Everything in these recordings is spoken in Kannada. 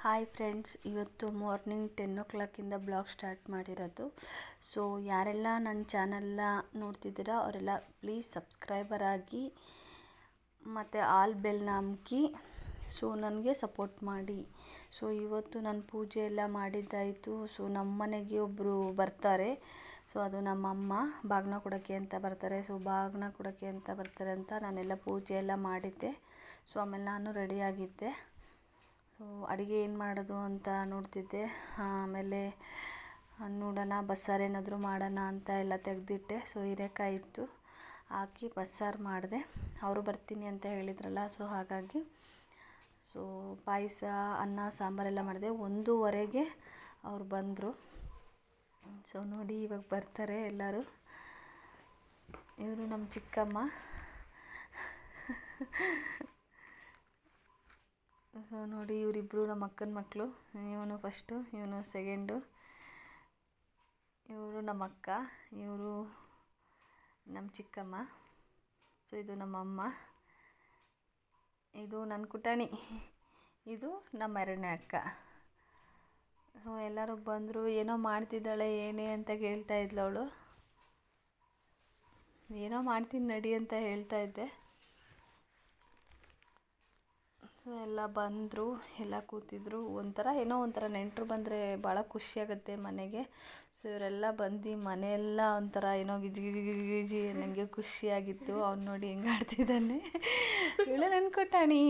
ಹಾಯ್ ಫ್ರೆಂಡ್ಸ್, ಇವತ್ತು ಮಾರ್ನಿಂಗ್ 10 o'clock ಬ್ಲಾಗ್ ಸ್ಟಾರ್ಟ್ ಮಾಡಿರೋದು. ಸೊ ಯಾರೆಲ್ಲ ನನ್ನ ಚಾನಲ್ನ ನೋಡ್ತಿದ್ದೀರಾ ಅವರೆಲ್ಲ ಪ್ಲೀಸ್ ಸಬ್ಸ್ಕ್ರೈಬರ್ ಆಗಿ ಮತ್ತು ಆಲ್ ಬೆಲ್ನ ಅಮ್ಕಿ ಸೊ ನನಗೆ ಸಪೋರ್ಟ್ ಮಾಡಿ. ಸೊ ಇವತ್ತು ನಾನು ಪೂಜೆ ಎಲ್ಲ ಮಾಡಿದ್ದಾಯಿತು. ಸೊ ನಮ್ಮ ಮನೆಗೆ ಒಬ್ಬರು ಬರ್ತಾರೆ. ಸೊ ಅದು ನಮ್ಮಮ್ಮ ಬಾಗಿನ ಕೊಡೋಕ್ಕೆ ಅಂತ ಬರ್ತಾರೆ. ಸೊ ಬಾಗಿನ ಕೊಡೋಕ್ಕೆ ಅಂತ ಬರ್ತಾರೆ ಅಂತ ನಾನೆಲ್ಲ ಪೂಜೆ ಎಲ್ಲ ಮಾಡಿದ್ದೆ. ಸೊ ಆಮೇಲೆ ನಾನು ರೆಡಿಯಾಗಿದ್ದೆ. ಸೊ ಅಡುಗೆ ಏನು ಮಾಡೋದು ಅಂತ ನೋಡ್ತಿದ್ದೆ. ಆಮೇಲೆ ನೋಡೋಣ ಬಸ್ಸಾರು ಏನಾದರೂ ಮಾಡೋಣ ಅಂತ ಎಲ್ಲ ತೆಗೆದಿಟ್ಟೆ. ಸೊ ಹೀರೆಕಾಯಿ ಇತ್ತು, ಹಾಕಿ ಬಸ್ಸಾರು ಮಾಡಿದೆ. ಅವರು ಬರ್ತೀನಿ ಅಂತ ಹೇಳಿದ್ರಲ್ಲ, ಸೊ ಹಾಗಾಗಿ ಸೊ ಪಾಯಸ, ಅನ್ನ, ಸಾಂಬಾರೆಲ್ಲ ಮಾಡಿದೆ. 1:15ಗೆ ಅವ್ರು ಬಂದರು. ಸೊ ನೋಡಿ ಇವಾಗ ಬರ್ತಾರೆ ಎಲ್ಲರೂ. ಇವರು ನಮ್ಮ ಚಿಕ್ಕಮ್ಮ. ಸೊ ನೋಡಿ ಇವರಿಬ್ಬರು ನಮ್ಮ ಅಕ್ಕನ ಮಕ್ಕಳು. ಇವನು ಫಸ್ಟು, ಇವನು ಸೆಕೆಂಡು. ಇವರು ನಮ್ಮ ಅಕ್ಕ, ಇವರು ನಮ್ಮ ಚಿಕ್ಕಮ್ಮ. ಸೊ ಇದು ನಮ್ಮಮ್ಮ, ಇದು ನನ್ನ ಕುಟಾಣಿ, ಇದು ನಮ್ಮ 2ನೇ ಅಕ್ಕ. ಸೊ ಎಲ್ಲರೂ ಬಂದರು. ಏನೋ ಮಾಡ್ತಿದ್ದಾಳೆ ಏನೇ ಅಂತ ಕೇಳ್ತಾ ಇದ್ಲು ಅವಳು. ಏನೋ ಮಾಡ್ತೀನಿ ನಡಿ ಅಂತ ಹೇಳ್ತಾ ಇದ್ದೆ. ಎಲ್ಲ ಬಂದರು, ಎಲ್ಲ ಕೂತಿದ್ರು. ಏನೋ ಒಂಥರ ನೆಂಟರು ಬಂದರೆ ಭಾಳ ಖುಷಿಯಾಗುತ್ತೆ ಮನೆಗೆ. ಸೊ ಇವರೆಲ್ಲ ಬಂದು ಮನೆಯೆಲ್ಲ ಒಂಥರ ಏನೋ ಗಿಜಿ ಗಿಜಿ ಗಿಜಿ ಗಿಜಿ ನನಗೆ ಖುಷಿಯಾಗಿತ್ತು. ಅವ್ನು ನೋಡಿ ಹೆಂಗೆ ಆಡ್ತಿದ್ದಾನೆ. ಇವಳು ನನ್ನ ಕುಟಾಣಿ.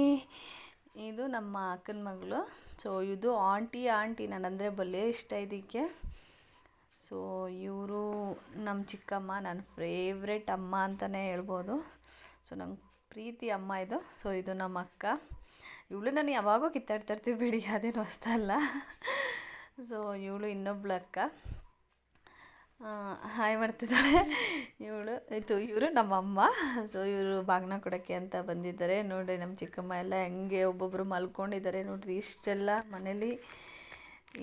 ಇದು ನಮ್ಮ ಅಕ್ಕನ ಮಗಳು. ಸೊ ಇದು ಆಂಟಿ ನಾನಂದರೆ ಭಲೇ ಇಷ್ಟ ಇದಕ್ಕೆ. ಸೊ ಇವರು ನಮ್ಮ ಚಿಕ್ಕಮ್ಮ, ನನ್ನ ಫೇವ್ರೆಟ್ ಅಮ್ಮ ಅಂತಲೇ ಹೇಳ್ಬೋದು. ಸೊ ನಂಗೆ ಪ್ರೀತಿ ಅಮ್ಮ ಇದು. ಸೊ ಇದು ನಮ್ಮ ಅಕ್ಕ. ಇವಳು ನಾನು ಯಾವಾಗೋ ಕಿತ್ತಾಡ್ತಾಯಿರ್ತೀವಿ ಬಿಡಿ, ಅದೇನು ಹೊಸ್ತಲ್ಲ. ಸೊ ಇವಳು ಇನ್ನೊಬ್ಳು ಅಕ್ಕ ಹಾಯ್ ಮಾಡ್ತಿದ್ದಾಳೆ. ಇವರು ನಮ್ಮಮ್ಮ. ಸೊ ಇವರು ಬಾಗಿನ ಕೊಡೋಕ್ಕೆ ಅಂತ ಬಂದಿದ್ದಾರೆ. ನೋಡಿರಿ ನಮ್ಮ ಚಿಕ್ಕಮ್ಮ ಎಲ್ಲ ಹೆಂಗೆ ಒಬ್ಬೊಬ್ಬರು ಮಲ್ಕೊಂಡಿದ್ದಾರೆ ನೋಡಿರಿ. ಇಷ್ಟೆಲ್ಲ ಮನೇಲಿ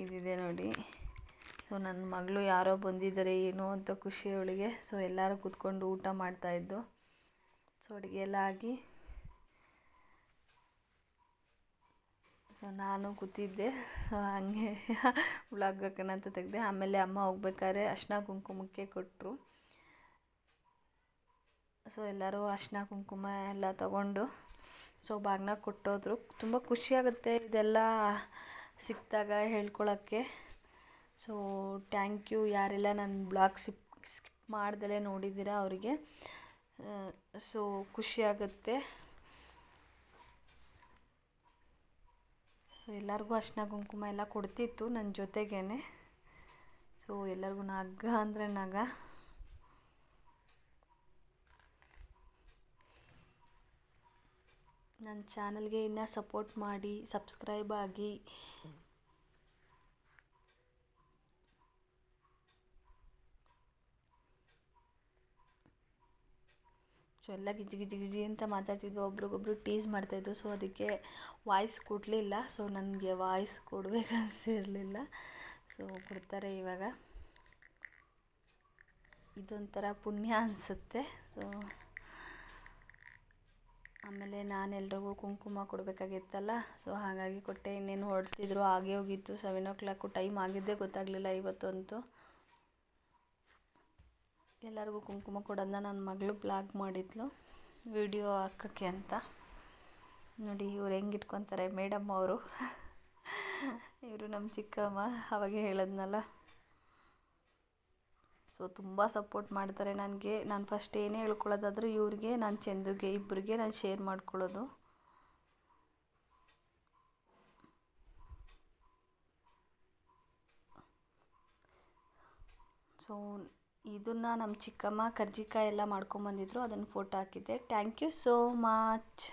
ಇದಿದೆ ನೋಡಿ. ಸೊ ನನ್ನ ಮಗಳು ಯಾರೋ ಬಂದಿದ್ದಾರೆ ಏನೋ ಅಂತ ಖುಷಿ ಅವಳಿಗೆ. ಸೊ ಎಲ್ಲರೂ ಕೂತ್ಕೊಂಡು ಊಟ ಮಾಡ್ತಾಯಿದ್ದು. ಸೊ ಅಡುಗೆ ಎಲ್ಲ ಆಗಿ ಸೊ ನಾನು ಕೂತಿದ್ದೆ. ಹಂಗೆ ವ್ಲಾಗ್ ಹಾಕೋಣ ಅಂತ ತೆಗೆದೆ. ಆಮೇಲೆ ಅಮ್ಮ ಹೋಗ್ಬೇಕಾದ್ರೆ ಅರಿಶಿನ ಕುಂಕುಮಕ್ಕೆ ಕೊಟ್ಟರು. ಸೊ ಎಲ್ಲರೂ ಅರಿಶಿನ ಕುಂಕುಮ ಎಲ್ಲ ತಗೊಂಡು ಸೊ ಬಾಗಿನ ಕೊಟ್ಟೋದ್ರು. ತುಂಬ ಖುಷಿಯಾಗುತ್ತೆ ಇದೆಲ್ಲ ಸಿಕ್ಕಿದಾಗ ಹೇಳ್ಕೊಳಕ್ಕೆ. ಸೊ ಥ್ಯಾಂಕ್ ಯು ಯಾರೆಲ್ಲ ನನ್ನ ಬ್ಲಾಗ್ ಸ್ಕಿಪ್ ಮಾಡ್ದಲೇ ನೋಡಿದ್ದೀರಾ ಅವರಿಗೆ. ಸೊ ಖುಷಿಯಾಗುತ್ತೆ. ಎಲ್ಲರಿಗೂ ಅರಿಶಿನ ಕುಂಕುಮ ಎಲ್ಲ ಕೊಡ್ತಿತ್ತು ನನ್ನ ಜೊತೆಗೇ. ಸೊ ಎಲ್ಲರಿಗೂ ನಗ ಅಂದರೆ ನಗ. ನನ್ನ ಚಾನಲ್ಗೆ ಇನ್ನೂ ಸಪೋರ್ಟ್ ಮಾಡಿ, ಸಬ್ಸ್ಕ್ರೈಬ್ ಆಗಿ. ಸೊ ಎಲ್ಲ ಗಿಜಿ ಗಿಜಿ ಗಿಜಿ ಅಂತ ಮಾತಾಡ್ತಿದ್ವು, ಒಬ್ರಿಗೊಬ್ರು ಟೀಸ್ ಮಾಡ್ತಾಯಿದ್ರು. ಸೊ ಅದಕ್ಕೆ ವಾಯ್ಸ್ ಕೊಡಲಿಲ್ಲ. ಸೊ ನನಗೆ ವಾಯ್ಸ್ ಕೊಡಬೇಕನ್ಸಿರಲಿಲ್ಲ. ಸೊ ಕೊಡ್ತಾರೆ ಇವಾಗ. ಇದೊಂಥರ ಪುಣ್ಯ ಅನಿಸುತ್ತೆ. ಸೊ ಆಮೇಲೆ ನಾನು ಎಲ್ರಿಗೂ ಕುಂಕುಮ ಕೊಡಬೇಕಾಗಿತ್ತಲ್ಲ, ಸೊ ಹಾಗಾಗಿ ಕೊಟ್ಟೆ. ಇನ್ನೇನು ಹೊರಡ್ತಿದ್ರು, ಆಗೇ ಹೋಗಿತ್ತು 7 o'clock. ಟೈಮ್ ಆಗಿದ್ದೇ ಗೊತ್ತಾಗಲಿಲ್ಲ ಇವತ್ತಂತೂ. ಎಲ್ಲರಿಗೂ ಕುಂಕುಮ ಕೊಡೋದನ್ನ ನನ್ನ ಮಗಳು ಬ್ಲಾಗ್ ಮಾಡಿದ್ಲು ವಿಡಿಯೋ ಹಾಕೋಕ್ಕೆ ಅಂತ. ನೋಡಿ ಇವ್ರು ಹೆಂಗೆ ಇಟ್ಕೊತಾರೆ ಮೇಡಮ್ ಅವರು. ಇವರು ನಮ್ಮ ಚಿಕ್ಕಮ್ಮ, ಅವಾಗೆ ಹೇಳದ್ನಲ್ಲ. ಸೊ ತುಂಬ ಸಪೋರ್ಟ್ ಮಾಡ್ತಾರೆ ನನಗೆ. ನಾನು ಫಸ್ಟ್ ಏನೇ ಹೇಳ್ಕೊಳ್ಳೋದಾದರೂ ಇವ್ರಿಗೆ, ನಾನು ಚಂದುಗೆ, ಇಬ್ಬರಿಗೆ ನಾನು ಶೇರ್ ಮಾಡ್ಕೊಳ್ಳೋದು. ಸೊ ಇದನ್ನು ನಮ್ಮ ಚಿಕ್ಕಮ್ಮ ಕರ್ಜಿಕಾಯಿ ಎಲ್ಲ ಮಾಡ್ಕೊಂಬಂದಿದ್ರು, ಅದನ್ನು ಫೋಟೋ ಹಾಕಿದ್ದೆ. Thank you so much.